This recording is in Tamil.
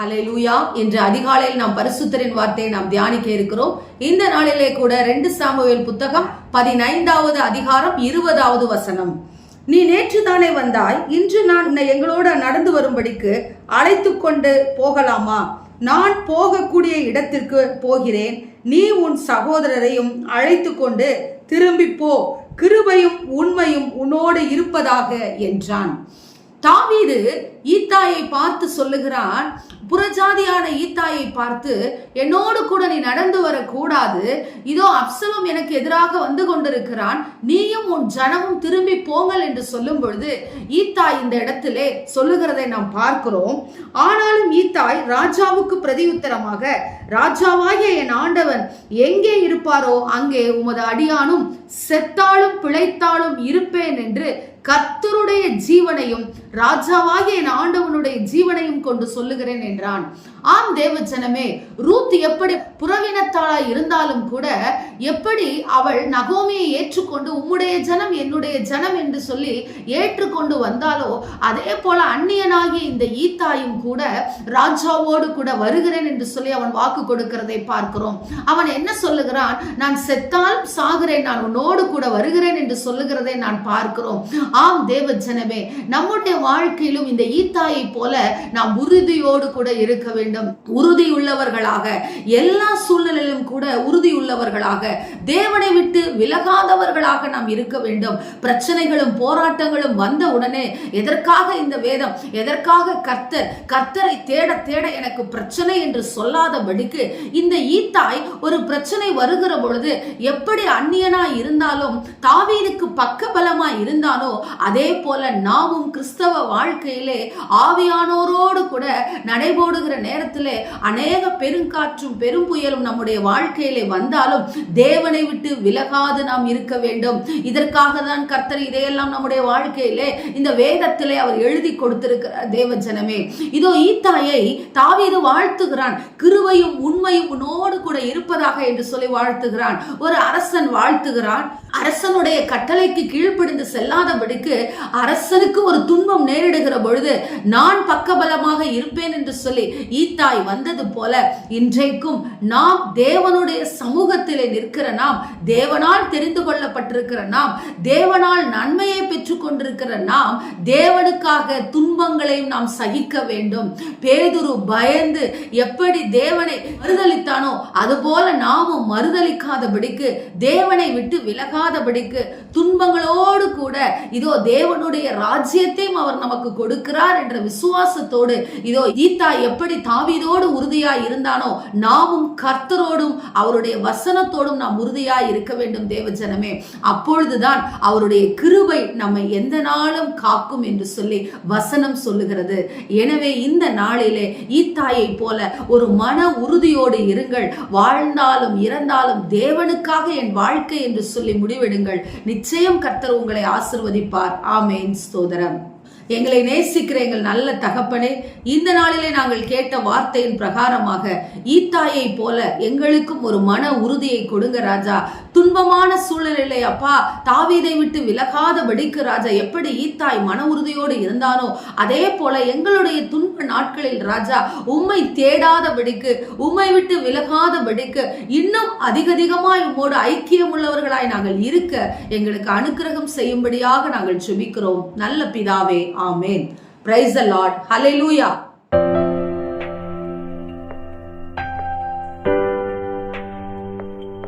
ஹல்லேலூயா. இன்று அதிகாலையில் நாம் பரிசுத்தரின் வார்த்தையை நாம் தியானிக்க இருக்கிறோம். இந்த நாளிலே கூட 2 சாமுவேல் புத்தகம் 15வது அதிகாரம் 20வது வசனம். நீ நேற்று தானே வந்தாய், இன்று நான் உன்னை எங்களோட நடந்து வரும்படிக்கு அழைத்து கொண்டு போகலாமா? நான் போகக்கூடிய இடத்திற்கு போகிறேன், நீ உன் சகோதரரையும் அழைத்து கொண்டு திரும்பி போ, கிருபையும் உண்மையும் உன்னோடு இருப்பதாக என்றான். தாவீது ஈத்தாயை பார்த்து சொல்லுகிறான், புறஜாதியான ஈத்தாயை பார்த்து, என்னோடு கூட நீ நடந்து வரக்கூடாது, இதோ அப்சலோம் எனக்கு எதிராக வந்து கொண்டிருக்கிறான், நீயும் உன் ஜனமும் திரும்பி போங்கள் என்று சொல்லும் பொழுது ஈத்தாய் இந்த இடத்திலே சொல்லுகிறதை நாம் பார்க்கிறோம். ஆனாலும் ஈத்தாய் ராஜாவுக்கு பிரதியுத்தரமாக, ராஜாவாகிய என் ஆண்டவன் எங்கே இருப்பாரோ அங்கே உமது அடியானும் செத்தாலும் பிழைத்தாலும் இருப்பேன் என்று கர்த்தருடைய ஜீவனையும் ராஜாவாகிய என் ஆண்டவனுடைய ஜீவனையும் கொண்டு சொல்லுகிறேன் என்றான். ஆம் தேவ ஜனமே, ரூத் எப்படி புறவினத்தாளாய் இருந்தாலும் கூட, எப்படி அவள் நகோமியை ஏற்றுக்கொண்டு உம்முடைய ஜனம் என்னுடைய ஜனம் என்று சொல்லி ஏற்றுக்கொண்டு வந்தாலோ, அதே போல அந்நியனாகிய இந்த ஈத்தாயும் கூட ராஜாவோடு கூட வருகிறேன் என்று சொல்லி அவன் வாக்கு கொடுக்கிறதை பார்க்கிறோம். அவன் என்ன சொல்லுகிறான்? நான் செத்தாலும் சாகிறேன், நான் உன்னோடு கூட வருகிறேன் என்று சொல்லுகிறதை நான் பார்க்கிறோம். ஆம் தேவ ஜனமே, நம்முடைய வாழ்க்கையிலும் இந்த ஈத்தாயை போல நாம் உறுதியோடு கூட இருக்க வேண்டும். உறுதியுள்ளவர்களாக, எல்லா சூழ்நிலையிலும் கூட உறுதியுள்ளவர்களாக, தேவனை விட்டு விலகாதவர்களாக நாம் இருக்க வேண்டும். பிரச்சனைகளும் போராட்டங்களும் வந்த உடனே எதற்காக இந்த வேதம், எதற்காக கர்த்தரை தேட தேட எனக்கு பிரச்சனை என்று சொல்லாதபடிக்கு, இந்த ஈத்தாய் ஒரு பிரச்சனை வருகிற பொழுது எப்படி அந்நியனாய் இருந்தாலும் தாவீதுக்கு பக்கபலமாய் இருந்தானோ, அதே போல நாமும் கிறிஸ்தவ வாழ்க்கையிலே ஆவியானோரோடு கூட நடைபோடுகிற நேரத்திலே அநேக பெருங்காற்றும் பெரும் புயலும் நம்முடைய வாழ்க்கையிலே வந்தாலும் தேவனை விட்டு விலகாது நாம் இருக்க வேண்டும். இதற்காக தான் கர்த்தர் இதையெல்லாம் நம்முடைய வாழ்க்கையிலே இந்த வேதத்திலே அவர் எழுதி கொடுத்திருக்கிறார். தேவ ஜனமே, இதோ ஈத்தாயை தாவீது வாழ்த்துகிறான், கிருபையும் உண்மையும் உன்னோடு கூட இருப்பதாக என்று சொல்லி வாழ்த்துகிறான். ஒரு அரசன் வாழ்த்துகிறான். அரசனுடைய கட்டளைக்கு கீழ்ப்படிந்து செல்லாதபடிக்கு அரசனுக்கு ஒரு துன்பம் நேரிடுகிற பொழுது நான் பக்கபலமாக இருப்பேன் என்று சொல்லி ஈத்தாய் வந்தது போல, இன்றைக்கும் நாம் தேவனுடைய சமூகத்திலே நிற்கிற நாம், தேவனால் தெரிந்து கொள்ளப்பட்டிருக்கிற நாம், தேவனால் நன்மையை பெற்றுக் கொண்டிருக்கிற நாம், தேவனுக்காக துன்பங்களையும் நாம் சகிக்க வேண்டும். பேதுரு பயந்து எப்படி தேவனை மறுதலித்தானோ அதுபோல நாமும் மறுதலிக்காதபடிக்கு, தேவனை விட்டு விலகாதபடிக்கு, துன்பங்களோடு கூட இதோ தேவனுடைய ராஜ்யத்தையும் அவர் நமக்கு கொடுக்கிறார் என்ற விசுவாசத்தோடு, இதோ ஈத்தாய் எப்படி தாவீதோடு உறுதியாய் இருந்தானோ, நாமும் கர்த்தரோடும் அவருடைய வசனத்தோடும் நாம் உறுதியாய் இருக்க வேண்டும். தேவ ஜனமே, அப்பொழுதுதான் அவருடைய கிருபை நம்மை எந்த நாளும் காக்கும் என்று சொல்லி வசனம் சொல்லுகிறது. எனவே இந்த நாளிலே ஈத்தாயை போல ஒரு மன உறுதியோடு இருங்கள். வாழ்ந்தாலும் இறந்தாலும் தேவனுக்காக என் வாழ்க்கை என்று சொல்லி முடிவெடுங்கள். நிச்சயம் கர்த்தர் உங்களை ஆசீர்வதிப்பார். ஆமென். ஸ்தோத்திரம். எங்களை நேசிக்கிற எங்கள் நல்ல தகப்பனே, இந்த நாளிலே நாங்கள் கேட்ட வார்த்தையின் பிரகாரமாக ஈத்தாயை போல எங்களுக்கும் ஒரு மன உறுதியை கொடுங்க ராஜா. துன்பமான சூழ்நிலையிலே அப்பா தாவீதை விட்டு விலகாதபடிக்கு ராஜா எப்படி ஈத்தாய் மன உறுதியோடு இருந்தானோ, அதே போல எங்களுடைய துன்ப நாட்களில் ராஜா உம்மை தேடாதபடிக்கு, உம்மை விட்டு விலகாதபடிக்கு, இன்னும் அதிகமாய் உம்மோடு ஐக்கியம் உள்ளவர்களாய் நாங்கள் இருக்க எங்களுக்கு அனுக்கிரகம் செய்யும்படியாக நாங்கள் ஜெபிக்கிறோம் நல்ல பிதாவே. ஆமென். Praise the Lord. Hallelujah.